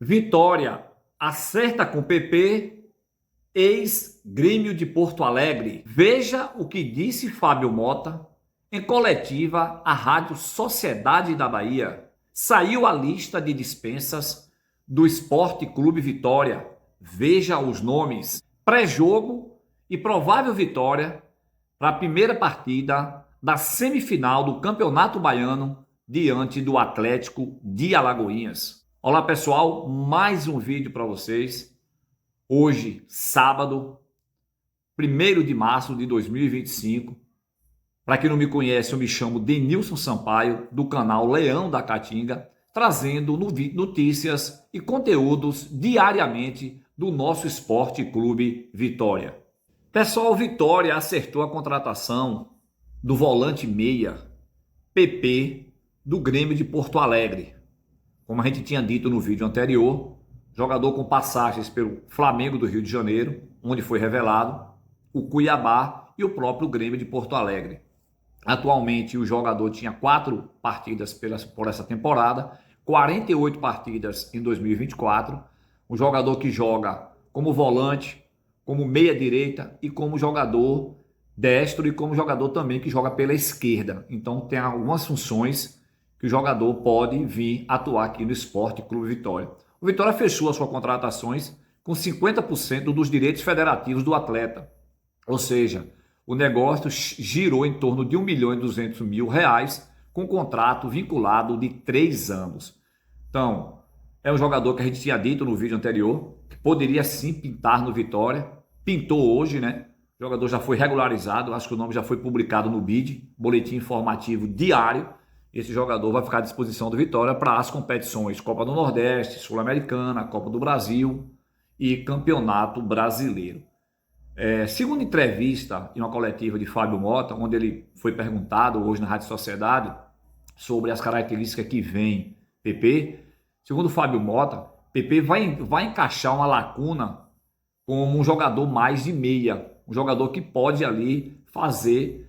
Vitória acerta com PP, ex-Grêmio de Porto Alegre. Veja o que disse Fábio Mota em coletiva à Rádio Sociedade da Bahia. Saiu a lista de dispensas do Esporte Clube Vitória. Veja os nomes. Pré-jogo e provável vitória para a primeira partida da semifinal do Campeonato Baiano diante do Atlético de Alagoinhas. Olá pessoal, mais um vídeo para vocês. Hoje, sábado, 1º de março de 2025. Para quem não me conhece, eu me chamo Denilson Sampaio, do canal Leão da Caatinga, trazendo notícias e conteúdos diariamente do nosso Esporte Clube Vitória. Pessoal, Vitória acertou a contratação do volante meia, PP, do Grêmio de Porto Alegre. Como a gente tinha dito no vídeo anterior, jogador com passagens pelo Flamengo do Rio de Janeiro, onde foi revelado, o Cuiabá e o próprio Grêmio de Porto Alegre. Atualmente o jogador tinha 4 partidas por essa temporada, 48 partidas em 2024. Um jogador que joga como volante, como meia direita e como jogador destro e como jogador também que joga pela esquerda. Então tem algumas funções que o jogador pode vir atuar aqui no Esporte Clube Vitória. O Vitória fechou as suas contratações com 50% dos direitos federativos do atleta. Ou seja, o negócio girou em torno de R$ 1.200.000 com contrato vinculado de 3 anos. Então, é um jogador que a gente tinha dito no vídeo anterior, que poderia sim pintar no Vitória. Pintou hoje, né? O jogador já foi regularizado, acho que o nome já foi publicado no BID, Boletim Informativo Diário. Esse jogador vai ficar à disposição do Vitória para as competições Copa do Nordeste, Sul-Americana, Copa do Brasil e Campeonato Brasileiro. Segundo entrevista em uma coletiva de Fábio Mota, onde ele foi perguntado hoje na Rádio Sociedade sobre as características que vem PP, segundo Fábio Mota, PP vai encaixar uma lacuna como um jogador mais de meia, um jogador que pode ali fazer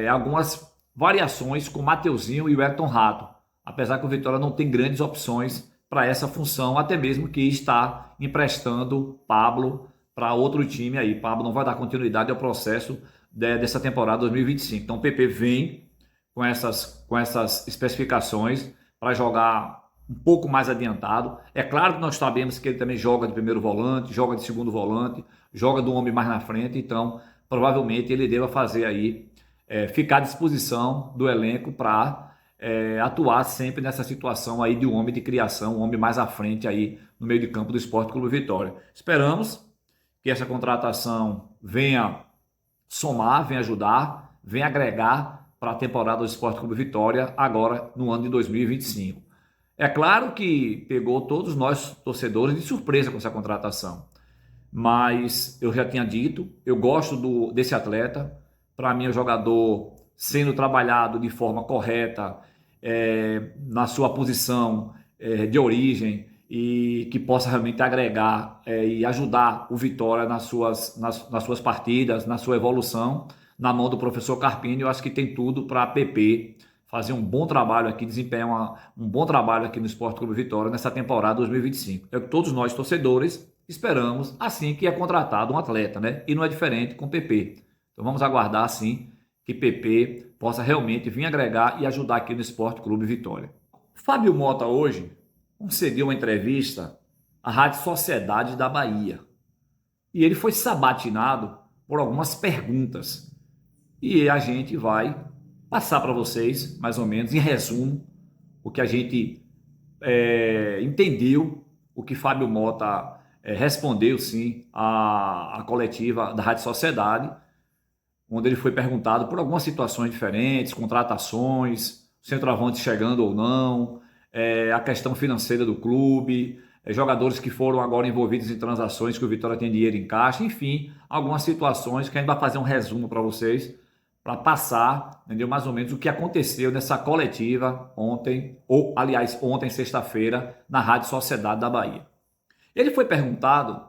algumas variações com o Mateuzinho e o Ayrton Rato, apesar que o Vitória não tem grandes opções para essa função, até mesmo que está emprestando Pablo para outro time aí. Pablo não vai dar continuidade ao processo dessa temporada 2025. Então o PP vem com essas especificações para jogar um pouco mais adiantado. É claro que nós sabemos que ele também joga de primeiro volante, joga de segundo volante, joga do homem mais na frente, então provavelmente ele deva fazer aí, ficar à disposição do elenco para atuar sempre nessa situação aí de um homem de criação, um homem mais à frente aí no meio de campo do Esporte Clube Vitória. Esperamos que essa contratação venha somar, venha ajudar, venha agregar para a temporada do Esporte Clube Vitória agora no ano de 2025. É claro que pegou todos nós torcedores de surpresa com essa contratação, mas eu já tinha dito, eu gosto desse atleta. Para mim é um jogador sendo trabalhado de forma correta, na sua posição de origem, e que possa realmente agregar e ajudar o Vitória nas suas partidas, na sua evolução, na mão do professor Carpini. Eu acho que tem tudo para a PP fazer um bom trabalho aqui, desempenhar um bom trabalho aqui no Esporte Clube Vitória nessa temporada 2025. É o que todos nós, torcedores, esperamos assim que é contratado um atleta, né? E não é diferente com o PP. Então vamos aguardar assim que PP possa realmente vir agregar e ajudar aqui no Esporte Clube Vitória. Fábio Mota hoje concedeu uma entrevista à Rádio Sociedade da Bahia. E ele foi sabatinado por algumas perguntas. E a gente vai passar para vocês, mais ou menos, em resumo, o que a gente entendeu, o que Fábio Mota respondeu, sim, à coletiva da Rádio Sociedade, onde ele foi perguntado por algumas situações diferentes, contratações, centroavante chegando ou não, a questão financeira do clube, jogadores que foram agora envolvidos em transações que o Vitória tem dinheiro em caixa, enfim, algumas situações que a gente vai fazer um resumo para vocês, para passar, entendeu, mais ou menos o que aconteceu nessa coletiva ontem, ou aliás, ontem, sexta-feira, na Rádio Sociedade da Bahia. Ele foi perguntado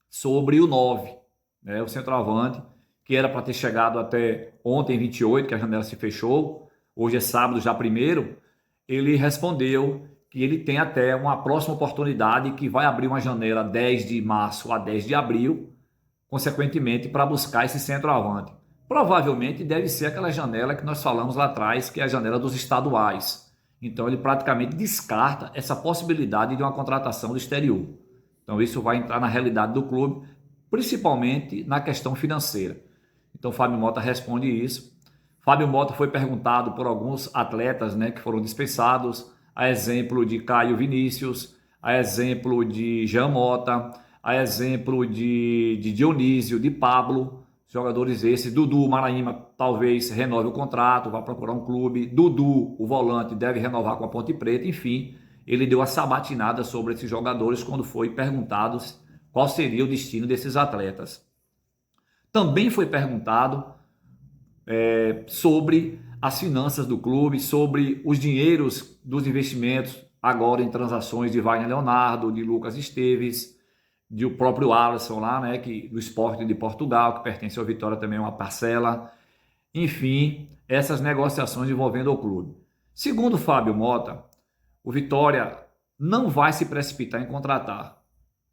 sobre o 9, né, o centroavante, que era para ter chegado até ontem, 28, que a janela se fechou, hoje é sábado, já 1º, ele respondeu que ele tem até uma próxima oportunidade que vai abrir uma janela 10 de março a 10 de abril, consequentemente, para buscar esse centroavante. Provavelmente deve ser aquela janela que nós falamos lá atrás, que é a janela dos estaduais. Então ele praticamente descarta essa possibilidade de uma contratação do exterior. Então isso vai entrar na realidade do clube, principalmente na questão financeira. Então Fábio Mota responde isso. Fábio Mota foi perguntado por alguns atletas, né, que foram dispensados, a exemplo de Caio Vinícius, a exemplo de Jean Mota, a exemplo de Dionísio, de Pablo, jogadores esses. Dudu Maranhima talvez renove o contrato, vá procurar um clube. Dudu, o volante, deve renovar com a Ponte Preta. Enfim, ele deu a sabatinada sobre esses jogadores quando foi perguntado qual seria o destino desses atletas. Também foi perguntado sobre as finanças do clube, sobre os dinheiros dos investimentos agora em transações de Wagner Leonardo, de Lucas Esteves, de o próprio Alisson lá, né, do Sport de Portugal, que pertence ao Vitória também, uma parcela. Enfim, essas negociações envolvendo o clube. Segundo Fábio Mota, o Vitória não vai se precipitar em contratar.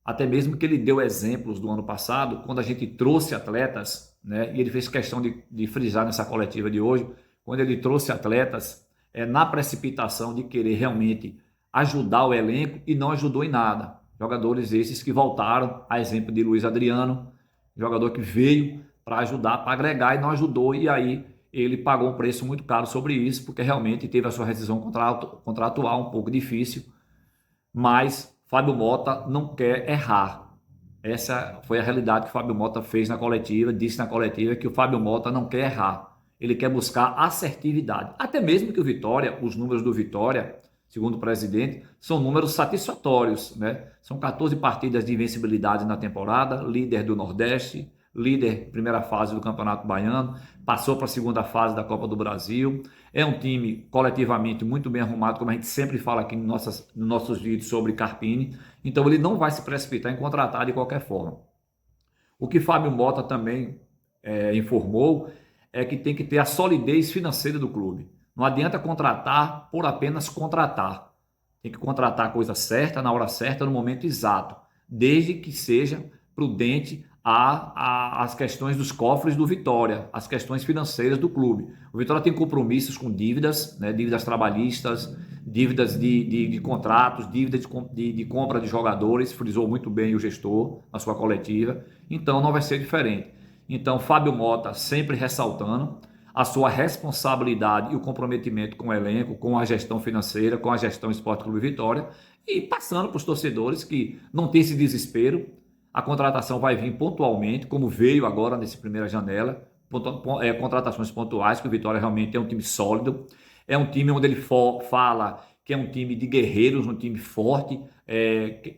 Até mesmo que ele deu exemplos do ano passado, quando a gente trouxe atletas, né, e ele fez questão de frisar nessa coletiva de hoje, quando ele trouxe atletas na precipitação de querer realmente ajudar o elenco e não ajudou em nada. Jogadores esses que voltaram, a exemplo de Luiz Adriano, jogador que veio para ajudar, para agregar e não ajudou, e aí ele pagou um preço muito caro sobre isso, porque realmente teve a sua rescisão contratual um pouco difícil, mas Fábio Mota não quer errar. Essa foi a realidade que o Fábio Mota fez na coletiva, disse na coletiva que o Fábio Mota não quer errar. Ele quer buscar assertividade. Até mesmo que o Vitória, os números do Vitória, segundo o presidente, são números satisfatórios, né? São 14 partidas de invencibilidade na temporada, líder do Nordeste, líder primeira fase do Campeonato Baiano, passou para a segunda fase da Copa do Brasil. É um time coletivamente muito bem arrumado, como a gente sempre fala aqui nos nossos vídeos sobre Carpini. Então ele não vai se precipitar em contratar de qualquer forma. O que Fábio Mota também informou é que tem que ter a solidez financeira do clube. Não adianta contratar por apenas contratar. Tem que contratar a coisa certa, na hora certa, no momento exato, desde que seja prudente as questões dos cofres do Vitória, as questões financeiras do clube. O Vitória tem compromissos com dívidas, né, dívidas trabalhistas, dívidas de contratos, dívidas de compra de jogadores, frisou muito bem o gestor na sua coletiva, então não vai ser diferente. Então Fábio Mota sempre ressaltando a sua responsabilidade e o comprometimento com o elenco, com a gestão financeira, com a gestão Esporte Clube Vitória, e passando para os torcedores que não tem esse desespero. A contratação vai vir pontualmente, como veio agora nessa primeira janela, contratações pontuais, que o Vitória realmente é um time sólido, é um time onde ele fala que é um time de guerreiros, um time forte,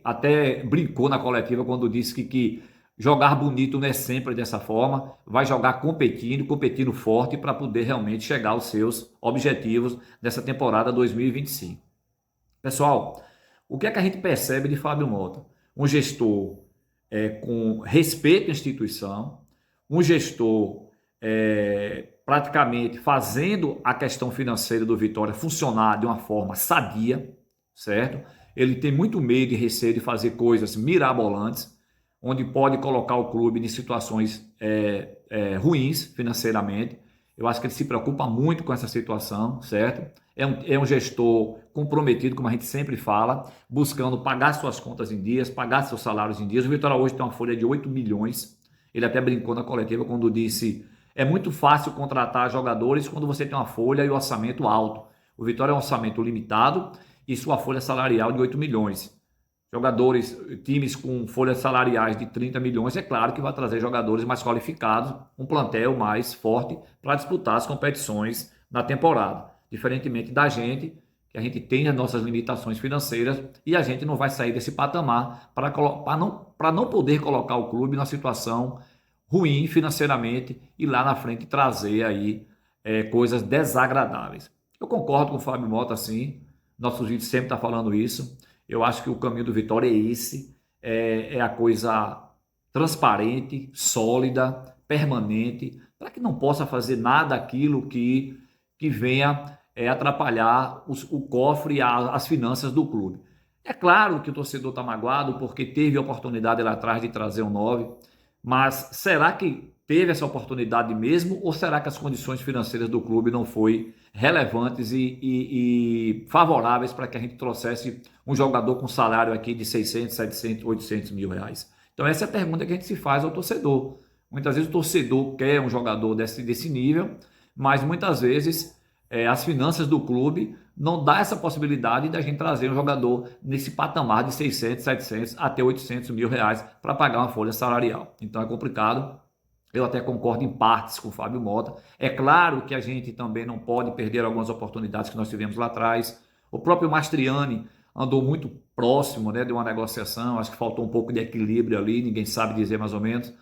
até brincou na coletiva quando disse que jogar bonito não é sempre dessa forma, vai jogar competindo forte para poder realmente chegar aos seus objetivos nessa temporada 2025. Pessoal, o que é que a gente percebe de Fábio Mota? Um gestor com respeito à instituição, um gestor praticamente fazendo a questão financeira do Vitória funcionar de uma forma sadia, certo? Ele tem muito medo e receio de fazer coisas mirabolantes, onde pode colocar o clube em situações ruins financeiramente. Eu acho que ele se preocupa muito com essa situação, certo? É um gestor comprometido, como a gente sempre fala, buscando pagar suas contas em dias, pagar seus salários em dias. O Vitória hoje tem uma folha de 8 milhões. Ele até brincou na coletiva quando disse: é muito fácil contratar jogadores quando você tem uma folha e um orçamento alto. O Vitória é um orçamento limitado e sua folha salarial de 8 milhões. Jogadores, times com folhas salariais de 30 milhões, é claro que vai trazer jogadores mais qualificados, um plantel mais forte para disputar as competições na temporada. Diferentemente da gente, que a gente tem as nossas limitações financeiras e a gente não vai sair desse patamar para não poder colocar o clube numa situação ruim financeiramente e lá na frente trazer aí coisas desagradáveis. Eu concordo com o Fábio Mota, sim, nossos vídeos sempre estão falando isso. Eu acho que o caminho do Vitória é esse, é a coisa transparente, sólida, permanente, para que não possa fazer nada aquilo que venha atrapalhar o cofre e as finanças do clube. É claro que o torcedor está magoado porque teve a oportunidade lá atrás de trazer um 9, mas será que teve essa oportunidade mesmo ou será que as condições financeiras do clube não foram relevantes e favoráveis para que a gente trouxesse um jogador com salário aqui de 600, 700, 800 mil reais? Então essa é a pergunta que a gente se faz ao torcedor. Muitas vezes o torcedor quer um jogador desse nível, mas muitas vezes as finanças do clube não dá essa possibilidade da gente trazer um jogador nesse patamar de 600, 700 até 800 mil reais para pagar uma folha salarial. Então é complicado. Eu até concordo em partes com o Fábio Mota. É claro que a gente também não pode perder algumas oportunidades que nós tivemos lá atrás. O próprio Mastriani andou muito próximo, né, de uma negociação. Acho que faltou um pouco de equilíbrio ali, ninguém sabe dizer mais ou menos.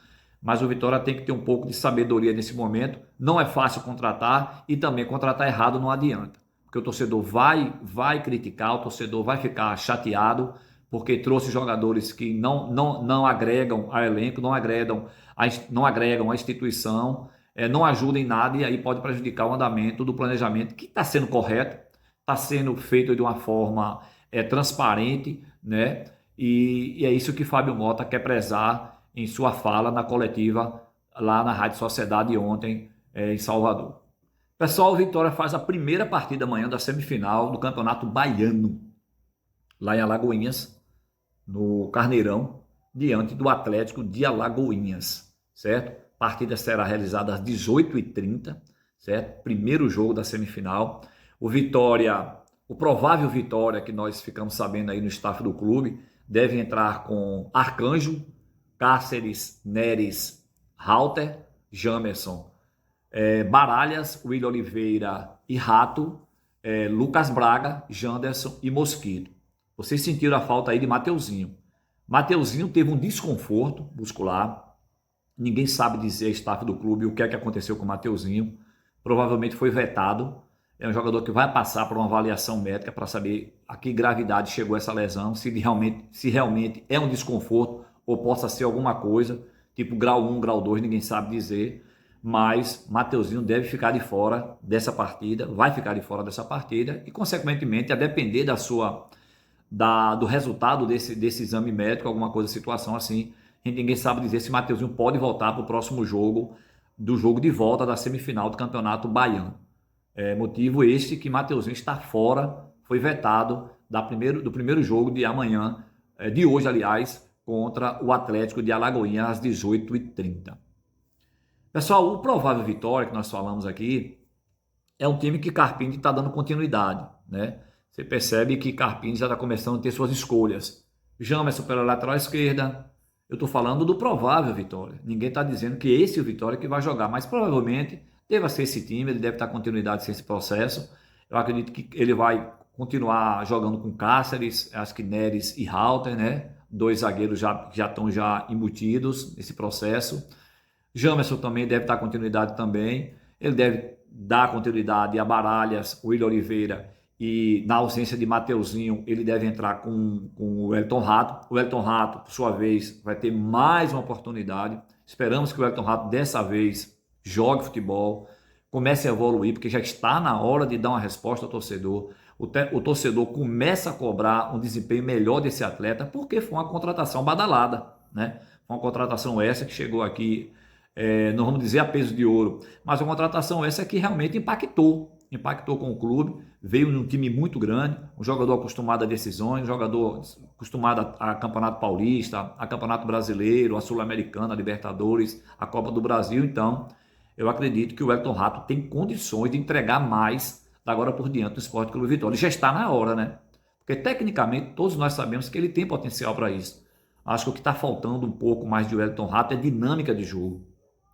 Mas o Vitória tem que ter um pouco de sabedoria nesse momento. Não é fácil contratar e também contratar errado não adianta. Porque o torcedor vai criticar, o torcedor vai ficar chateado porque trouxe jogadores que não agregam ao elenco, não agregam à instituição, não ajudam em nada e aí pode prejudicar o andamento do planejamento que está sendo correto, está sendo feito de uma forma transparente, né? E é isso que Fábio Mota quer prezar em sua fala na coletiva lá na Rádio Sociedade ontem em Salvador. Pessoal, o Vitória faz a primeira partida amanhã da semifinal do Campeonato Baiano, lá em Alagoinhas, no Carneirão, diante do Atlético de Alagoinhas, certo? A partida será realizada às 18h30, certo? Primeiro jogo da semifinal. O provável Vitória, que nós ficamos sabendo aí no staff do clube, deve entrar com Arcanjo, Cáceres, Neres, Halter, Jamerson, Baralhas, William Oliveira e Rato, Lucas Braga, Janderson e Mosquito. Vocês sentiram a falta aí de Mateuzinho. Mateuzinho teve um desconforto muscular. Ninguém sabe dizer, a staff do clube, o que é que aconteceu com o Mateuzinho. Provavelmente foi vetado. É um jogador que vai passar por uma avaliação médica para saber a que gravidade chegou essa lesão, se realmente é um desconforto ou possa ser alguma coisa, tipo grau 1, grau 2, ninguém sabe dizer. Mas Mateuzinho deve ficar de fora dessa partida, vai ficar de fora dessa partida e, consequentemente, a depender do resultado desse exame médico, alguma coisa, situação assim, ninguém sabe dizer se Mateuzinho pode voltar para o próximo jogo, do jogo de volta da semifinal do Campeonato Baiano. Motivo este que Mateuzinho está fora, foi vetado do primeiro jogo de amanhã, de hoje, aliás, contra o Atlético de Alagoinhas, às 18h30. Pessoal, o provável Vitória que nós falamos aqui é um time que Carpini está dando continuidade, né? Você percebe que Carpini já está começando a ter suas escolhas. Jamerson pela lateral esquerda. Eu estou falando do provável Vitória. Ninguém está dizendo que esse é o Vitória que vai jogar, mas provavelmente deve ser esse time, ele deve estar continuidade nesse processo. Eu acredito que ele vai continuar jogando com Cáceres, acho que Neres e Halter, né? Dois zagueiros já estão embutidos nesse processo. Jamerson também deve dar continuidade também. Ele deve dar continuidade a Baralhas, o William Oliveira e, na ausência de Mateuzinho, ele deve entrar com o Elton Rato. O Elton Rato, por sua vez, vai ter mais uma oportunidade. Esperamos que o Elton Rato, dessa vez, jogue futebol, comece a evoluir, porque já está na hora de dar uma resposta ao torcedor. O torcedor começa a cobrar um desempenho melhor desse atleta, porque foi uma contratação badalada, né? Foi uma contratação essa que chegou aqui, não vamos dizer a peso de ouro, mas uma contratação essa que realmente impactou com o clube, veio num time muito grande, um jogador acostumado a decisões, um jogador acostumado a Campeonato Paulista, a Campeonato Brasileiro, a Sul-Americana, a Libertadores, a Copa do Brasil. Então, eu acredito que o Elton Rato tem condições de entregar mais da agora por diante do Sport Clube Vitória. Já está na hora, né? Porque tecnicamente todos nós sabemos que ele tem potencial para isso. Acho que o que está faltando um pouco mais de Elton Rato é dinâmica de jogo,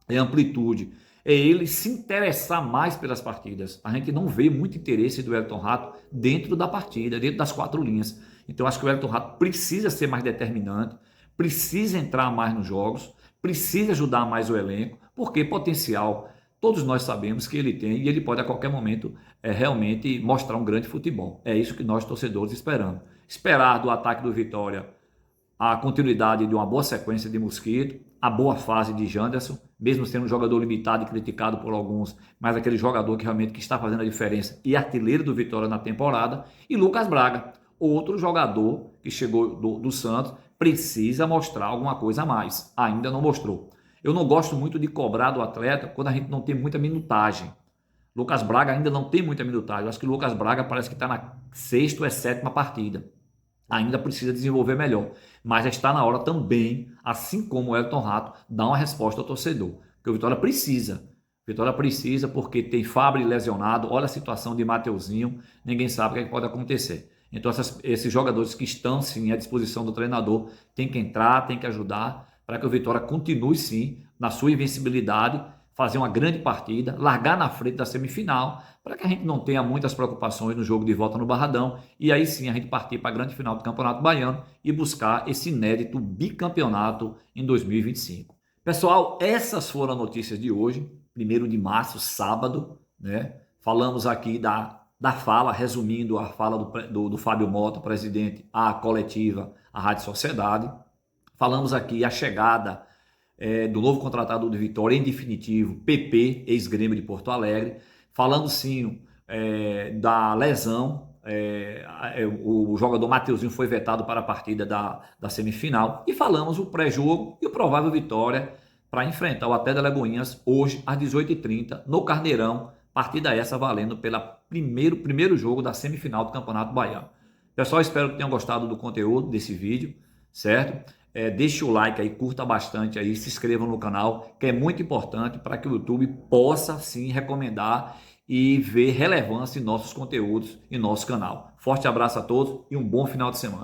é amplitude, é ele se interessar mais pelas partidas. A gente não vê muito interesse do Elton Rato dentro da partida, dentro das quatro linhas. Então acho que o Elton Rato precisa ser mais determinante, precisa entrar mais nos jogos, precisa ajudar mais o elenco, porque potencial todos nós sabemos que ele tem e ele pode a qualquer momento realmente mostrar um grande futebol. É isso que nós torcedores esperamos. Esperar do ataque do Vitória a continuidade de uma boa sequência de Mosquito, a boa fase de Janderson, mesmo sendo um jogador limitado e criticado por alguns, mas aquele jogador que realmente que está fazendo a diferença e artilheiro do Vitória na temporada, e Lucas Braga, outro jogador que chegou do Santos, precisa mostrar alguma coisa a mais, ainda não mostrou. Eu não gosto muito de cobrar do atleta quando a gente não tem muita minutagem. Lucas Braga ainda não tem muita minutagem. Eu acho que o Lucas Braga parece que está na sexta ou sétima partida. Ainda precisa desenvolver melhor. Mas já está na hora também, assim como o Elton Rato, dar uma resposta ao torcedor. Porque o Vitória precisa. O Vitória precisa porque tem Fábio lesionado. Olha a situação de Mateuzinho. Ninguém sabe o que pode acontecer. Então esses jogadores que estão sim à disposição do treinador tem que entrar, tem que ajudar para que o Vitória continue sim na sua invencibilidade, fazer uma grande partida, largar na frente da semifinal, para que a gente não tenha muitas preocupações no jogo de volta no Barradão, e aí sim a gente partir para a grande final do Campeonato Baiano e buscar esse inédito bicampeonato em 2025. Pessoal, essas foram as notícias de hoje, 1º de março, sábado, né? Falamos aqui da fala, resumindo a fala do Fábio Mota, presidente, à coletiva, à Rádio Sociedade. Falamos aqui a chegada do novo contratado do Vitória, em definitivo, PP, ex-Grêmio de Porto Alegre. Falando sim da lesão, o jogador Mateuzinho foi vetado para a partida da semifinal. E falamos o pré-jogo e o provável Vitória para enfrentar o Até da Lagoinhas hoje às 18h30 no Carneirão. Partida essa valendo pelo primeiro jogo da semifinal do Campeonato Baiano. Pessoal, espero que tenham gostado do conteúdo desse vídeo, certo? Deixe o like aí, curta bastante aí, se inscreva no canal, que é muito importante para que o YouTube possa sim recomendar e ver relevância em nossos conteúdos e nosso canal. Forte abraço a todos e um bom final de semana.